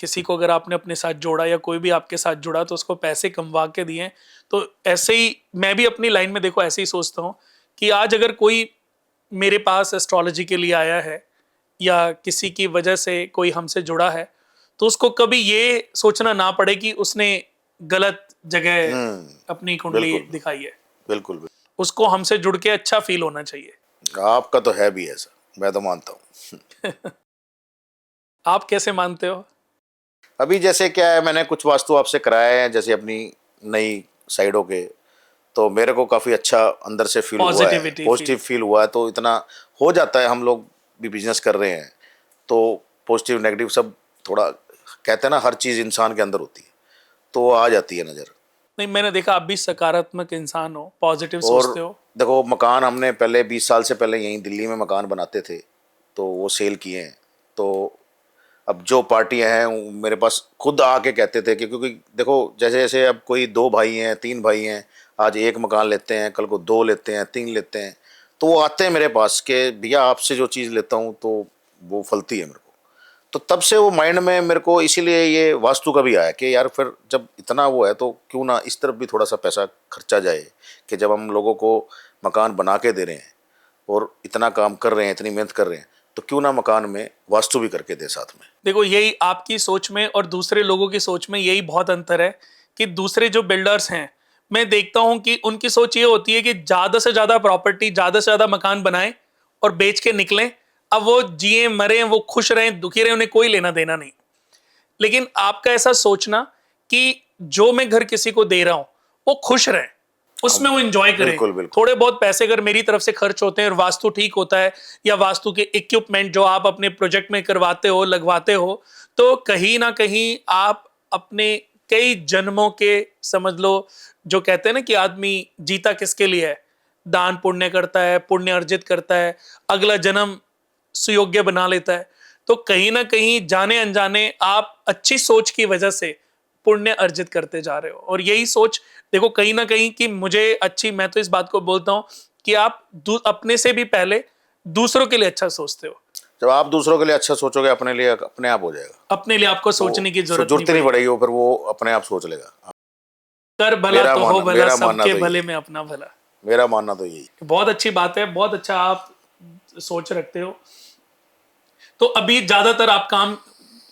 किसी को अगर आपने अपने साथ जोड़ा या कोई भी आपके साथ जुड़ा तो उसको पैसे कमवा के दिए। तो ऐसे ही मैं भी अपनी लाइन में देखो ऐसे ही सोचता हूँ कि आज अगर कोई मेरे पास एस्ट्रोलॉजी के लिए आया है या किसी की वजह से कोई हमसे जुड़ा है, तो उसको कभी ये सोचना ना पड़े कि उसने गलत जगह अपनी कुंडली बिल्कुल दिखाई है। बिल्कुल बिल्कुल। उसको हमसे जुड़ के अच्छा फील होना चाहिए। आपका तो है भी ऐसा, मैं तो मानता हूँ। आप कैसे मानते हो? अभी जैसे क्या है, मैंने कुछ वास्तु आपसे कराए हैं जैसे अपनी नई साइडों के, तो मेरे को काफ़ी अच्छा अंदर से फील हुआ है, पॉजिटिविटी पॉजिटिव फील। फील हुआ है। तो इतना हो जाता है, हम लोग भी बिजनेस कर रहे हैं तो पॉजिटिव नेगेटिव सब थोड़ा, कहते हैं ना, हर चीज़ इंसान के अंदर होती है तो वो आ जाती है नज़र। नहीं, मैंने देखा आप भी सकारात्मक इंसान हो, पॉजिटिव और सोचते हो। देखो, मकान हमने पहले 20 साल से पहले यहीं दिल्ली में मकान बनाते थे, तो वो सेल किए हैं। तो अब जो पार्टियां हैं वो मेरे पास खुद आके कहते थे कि, क्योंकि देखो जैसे जैसे अब कोई 2 भाई हैं 3 भाई हैं, आज एक मकान लेते हैं, कल को 2 लेते हैं, 3 लेते हैं, तो वो आते हैं मेरे पास कि भैया आपसे जो चीज़ लेता हूँ तो वो फलती है मेरे को। तो तब से वो माइंड में मेरे को इसीलिए ये वास्तु का भी आया कि यार फिर जब इतना वो है तो क्यों ना इस तरफ भी थोड़ा सा पैसा खर्चा जाए, कि जब हम लोगों को मकान बना के दे रहे हैं और इतना काम कर रहे हैं, इतनी मेहनत कर रहे हैं, तो क्यों ना मकान में वास्तु भी करके दे साथ में। देखो यही आपकी सोच में और दूसरे लोगों की सोच में यही बहुत अंतर है कि दूसरे जो बिल्डर्स हैं, मैं देखता हूं कि उनकी सोच ये होती है कि ज्यादा से ज्यादा प्रॉपर्टी, ज्यादा से ज्यादा मकान बनाएं और बेच के निकलें। अब वो जिए मरे, वो खुश रहें दुखी रहें, उन्हें कोई लेना देना नहीं। लेकिन आपका ऐसा सोचना कि जो मैं घर किसी को दे रहा हूं वो खुश रहें, उसमें वो एंजॉय करें। बिल्कुल बिल्कुल। थोड़े बहुत पैसे अगर मेरी तरफ से खर्च होते हैं और वास्तु ठीक होता है या वास्तु के इक्विपमेंट जो आप अपने प्रोजेक्ट में करवाते हो, लगवाते हो, तो कहीं ना कहीं आप अपने कई जन्मों के, समझ लो, जो कहते हैं ना कि आदमी जीता किसके लिए है, दान पुण्य करता है, पुण्य अर्जित करता है, अगला जन्म सुयोग्य बना लेता है। तो कहीं ना कहीं जाने अनजाने आप अच्छी सोच की वजह से पुण्य अर्जित करते जा रहे हो। और यही सोच देखो कहीं ना कहीं कि मुझे अच्छी, मैं तो इस बात को बोलता हूं कि आप अपने से भी पहले दूसरों के लिए अच्छा सोचते हो। जब आप दूसरों के लिए अच्छा सोचोगे, अपने लिए अपने आप हो जाएगा। अपने लिए आपको वो सोचने की जरूरत नहीं जरूरत ही नहीं पड़ेगी। पड़ेगी, वो फिर वो अपने आप सोच लेगा। कर भला तो हो भला, मेरा मानना सबके तो यही भले है। में अपना भला। मेरा मानना तो यही। बहुत अच्छी बात है, बहुत अच्छा आप सोच रखते हो। तो अभी ज्यादातर आप काम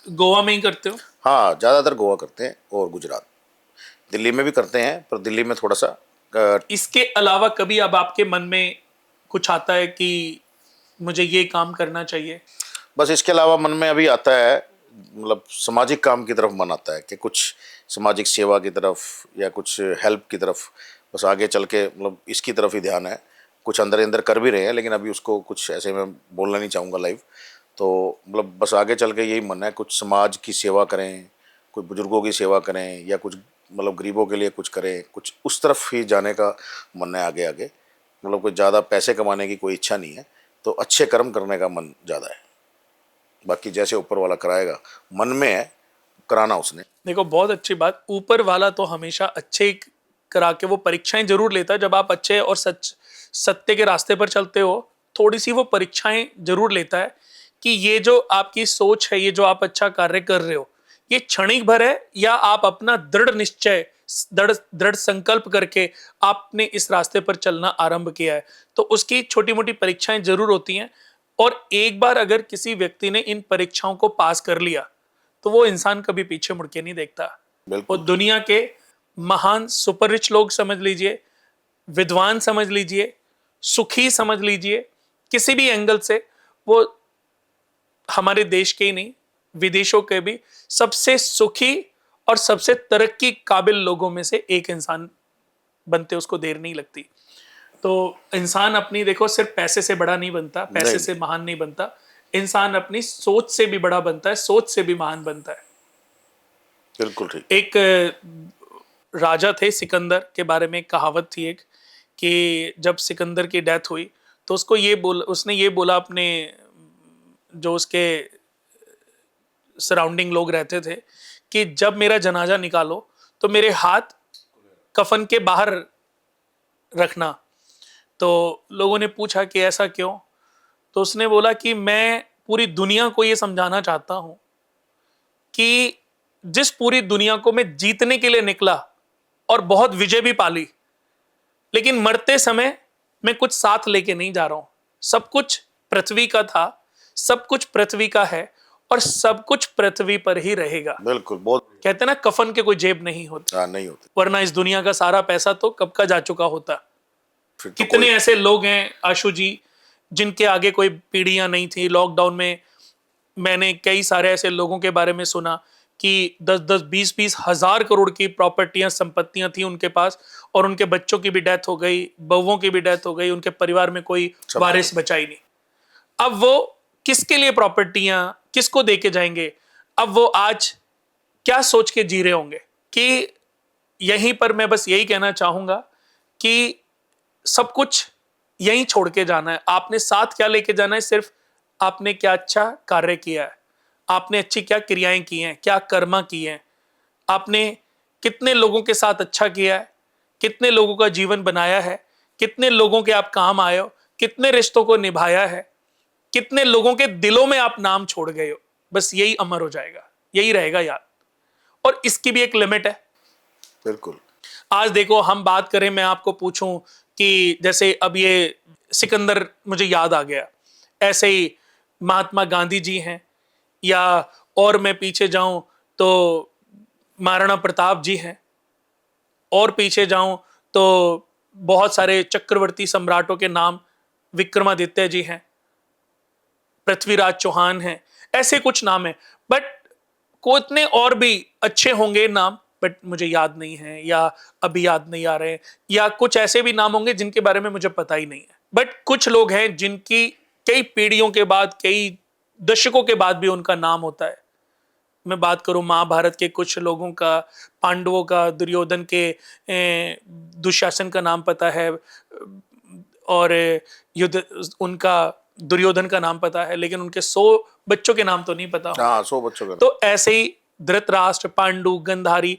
गोवा में ही करते हो? हाँ, ज़्यादातर गोवा करते हैं और गुजरात, दिल्ली में भी करते हैं, पर दिल्ली में थोड़ा सा इसके अलावा कभी अब आपके मन में कुछ आता है कि मुझे ये काम करना चाहिए? बस इसके अलावा मन में अभी आता है, मतलब सामाजिक काम की तरफ मन आता है कि कुछ सामाजिक सेवा की तरफ या कुछ हेल्प की तरफ, बस आगे चल के मतलब इसकी तरफ ही ध्यान है। कुछ अंदर अंदर कर भी रहे हैं, लेकिन अभी उसको कुछ ऐसे मैं बोलना नहीं चाहूँगा लाइव। तो मतलब बस आगे चल के यही मन है, कुछ समाज की सेवा करें, कुछ बुजुर्गों की सेवा करें, या कुछ मतलब गरीबों के लिए कुछ करें, कुछ उस तरफ ही जाने का मन है आगे आगे। मतलब कोई ज़्यादा पैसे कमाने की कोई इच्छा नहीं है, तो अच्छे कर्म करने का मन ज़्यादा है। बाकी जैसे ऊपर वाला कराएगा, मन में है कराना उसने। देखो बहुत अच्छी बात, ऊपर वाला तो हमेशा अच्छे करा के वो परीक्षाएं जरूर लेता है। जब आप अच्छे और सत्य के रास्ते पर चलते हो, थोड़ी सी वो परीक्षाएं जरूर लेता है कि ये जो आपकी सोच है, ये जो आप अच्छा कार्य कर रहे हो, ये क्षणिक भर है या आप अपना दृढ़ निश्चय, दृढ़ दृढ़ संकल्प करके आपने इस रास्ते पर चलना आरंभ किया है। तो उसकी छोटी मोटी परीक्षाएं जरूर होती हैं। और एक बार अगर किसी व्यक्ति ने इन परीक्षाओं को पास कर लिया तो वो इंसान कभी पीछे मुड़ के नहीं देखता। वो बिल्कुल। दुनिया के महान सुपर रिच लोग समझ लीजिए, विद्वान समझ लीजिए, सुखी समझ लीजिए, किसी भी एंगल से वो हमारे देश के ही नहीं, विदेशों के भी सबसे सुखी और सबसे तरक्की काबिल लोगों में से एक इंसान बनते उसको देर नहीं लगती। तो इंसान अपनी, देखो, सिर्फ पैसे से बड़ा नहीं बनता, नहीं पैसे से नहीं, महान नहीं बनता। इंसान अपनी सोच से भी बड़ा बनता है, सोच से भी महान बनता है। बिल्कुल ठीक। एक राजा थे सिकंदर, के बारे में एक कहावत थी एक, कि जब सिकंदर की डेथ हुई तो उसने ये बोला अपने, जो उसके सराउंडिंग लोग रहते थे, कि जब मेरा जनाजा निकालो तो मेरे हाथ कफन के बाहर रखना। तो लोगों ने पूछा कि ऐसा क्यों? तो उसने बोला कि मैं पूरी दुनिया को ये समझाना चाहता हूं कि जिस पूरी दुनिया को मैं जीतने के लिए निकला और बहुत विजय भी पाली, लेकिन मरते समय मैं कुछ साथ लेके नहीं जा रहा हूं। सब कुछ पृथ्वी का था, सब कुछ पृथ्वी का है और सब कुछ पृथ्वी पर ही रहेगा। बिल्कुल, बहुत। कहते ना कफन के कोई जेब नहीं होती, हाँ, नहीं होते। वरना इस दुनिया का सारा पैसा तो कब का जा चुका होता। फिर तो कितने कोई ऐसे लोग हैं आशु जी जिनके आगे कोई पीढ़ियां नहीं थी। लॉकडाउन में मैंने कई सारे ऐसे लोगों के बारे में सुना कि 10-10, 20-20 हजार करोड़ की प्रॉपर्टियां, संपत्तियां थी उनके पास, और उनके बच्चों की भी डेथ हो गई, बहुओं की भी डेथ हो गई, उनके परिवार में कोई वारिस बचा ही नहीं। अब वो किसके लिए प्रॉपर्टियां, किसको देके जाएंगे? अब वो आज क्या सोच के जी रहे होंगे? कि यहीं पर मैं बस यही कहना चाहूंगा कि सब कुछ यहीं छोड़ के जाना है। आपने साथ क्या लेके जाना है? सिर्फ आपने क्या अच्छा कार्य किया है, आपने अच्छी क्या क्रियाएं की हैं, क्या कर्मा किए हैं, आपने कितने लोगों के साथ अच्छा किया है, कितने लोगों का जीवन बनाया है, कितने लोगों के आप काम आए हो, कितने रिश्तों को निभाया है, कितने लोगों के दिलों में आप नाम छोड़ गए हो। बस यही अमर हो जाएगा, यही रहेगा याद। और इसकी भी एक लिमिट है। बिल्कुल। आज देखो, हम बात करें, मैं आपको पूछूं कि जैसे अब ये सिकंदर मुझे याद आ गया, ऐसे ही महात्मा गांधी जी हैं, या और मैं पीछे जाऊं तो महाराणा प्रताप जी हैं, और पीछे जाऊं तो बहुत सारे चक्रवर्ती सम्राटों के नाम, विक्रमादित्य जी हैं, पृथ्वीराज चौहान हैं, ऐसे कुछ नाम है। बट कितने और भी अच्छे होंगे नाम, बट मुझे याद नहीं है, या अभी याद नहीं आ रहे हैं, या कुछ ऐसे भी नाम होंगे जिनके बारे में मुझे पता ही नहीं है। बट कुछ लोग हैं जिनकी कई पीढ़ियों के बाद, कई दशकों के बाद भी उनका नाम होता है। मैं बात करूं महाभारत के कुछ लोगों का, पांडवों का, दुर्योधन के, दुशासन का नाम पता है, और युद्ध उनका, दुर्योधन का नाम पता है, लेकिन उनके 100 बच्चों के नाम तो नहीं पता। हाँ, 100 बच्चों का। तो ऐसे ही धृतराष्ट्र, पांडु, गंधारी,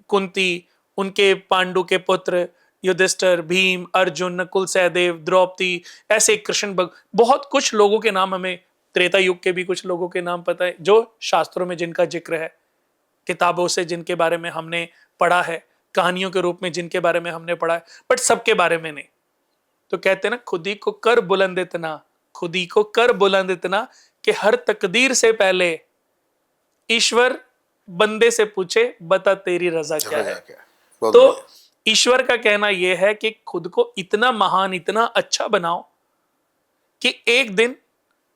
कुंती, उनके पांडु के पुत्र युधिष्ठिर, भीम, अर्जुन, नकुल, सहदेव, द्रौपदी, ऐसे कृष्ण, बहुत कुछ लोगों के नाम हमें, त्रेता युग के भी कुछ लोगों के नाम पता है, जो शास्त्रों में जिनका जिक्र है, किताबों से जिनके बारे में हमने पढ़ा है, कहानियों के रूप में जिनके बारे में हमने पढ़ा है, बट सबके बारे में नहीं। तो कहते हैं ना, खुद ही को कर बुलंद इतना, खुद ही को कर बुलंद इतना कि हर तकदीर से पहले ईश्वर बंदे से पूछे, बता तेरी रजा क्या है। तो ईश्वर का कहना यह है कि खुद को इतना महान, इतना अच्छा बनाओ कि एक दिन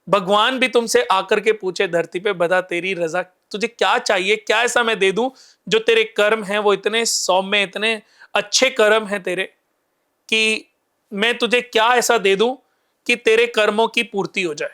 भगवान भी तुमसे आकर के पूछे धरती पे, बता तेरी रजा, तुझे क्या चाहिए, क्या ऐसा मैं दे दूं जो तेरे कर्म हैं वो इतने सौम्य, इतने अच्छे कर्म हैं तेरे, कि मैं तुझे क्या ऐसा दे दूं कि तेरे कर्मों की पूर्ति हो जाए।